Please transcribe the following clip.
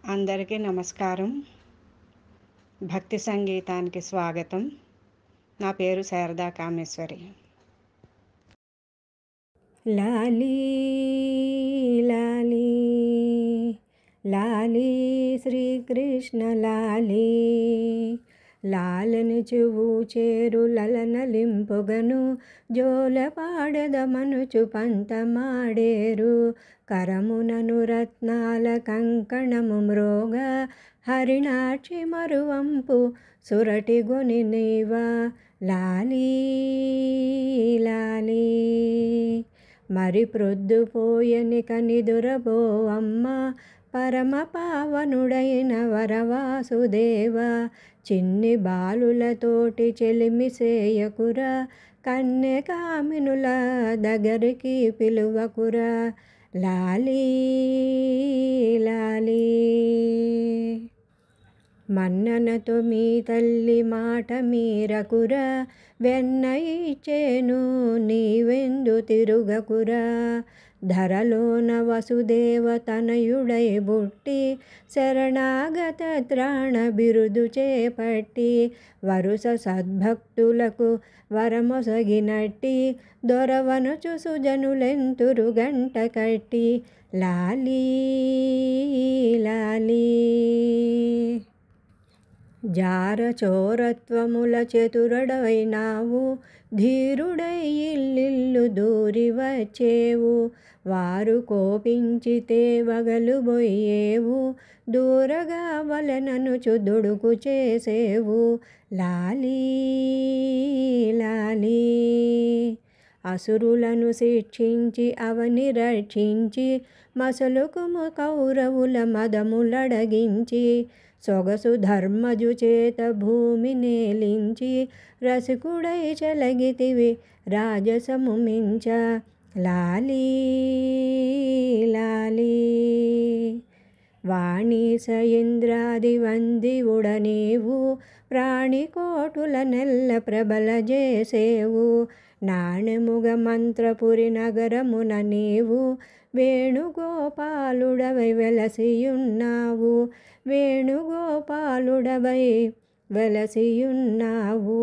అందరికీ నమస్కారం. భక్తి సంగీతానికి స్వాగతం. నా పేరు శారదా కామేశ్వరి. లాలీ లాలీ లాలీ శ్రీకృష్ణ లాలీ లాలను చువు చేరు లలనలింపుగను జోలపాడదమనుచు పంతమాడేరు కరమునను రత్నాల కంకణము మ్రోగ హరిణాక్షి మరువంపు సురటిగొని నీవా లాలీ లాలీ మరి ప్రొద్దుపోయనిక నిదురబోవమ్మ పరమ పావనుడైన వరవాసుదేవ చిన్ని బాలులతోటి చెలిమి సేయకురా కన్నె కామినుల దగ్గరికి పిలువకురా లాలీ లాలీ మన్ననతో మీ తల్లి మాట మీరకురా వెన్న ఇచ్చేను నీవెందు తిరుగకురా ధరలోన వసుదేవ తనయుడై బుట్టి శరణాగత త్రాణ బిరుదు చేపట్టి వరుస సద్భక్తులకు వరమొసగినట్టి దొరవనుచు సుజనులెంతురు గంట కట్టి లాలీ లాలీ జార చోరత్వముల చతురడవైనావు ధీరుడై ఇల్లిల్లు దూరి వచ్చేవు వారు కోపించితే వగలుబోయేవు దూరగా వలననుచు దుడుకు చేసేవు లాలీ లాలీ అసురులను శిక్షించి అవని రక్షించి మసలుకుము కౌరవుల మదములడగించి సొగసు ధర్మజు చేత భూమి నేలించి రసికుడై చలగితివి రాజసము మించ లాలీ లాలీ వాణీస ఇంద్రాది వందివుడనేవు ప్రాణికోటుల నెల్ల ప్రబల చేసేవు నాణెముగ మంత్రపురి నగరమున నీవు వేణుగోపాలుడవై వెలసియున్నావు వేణుగోపాలుడవై వెలసియున్నావు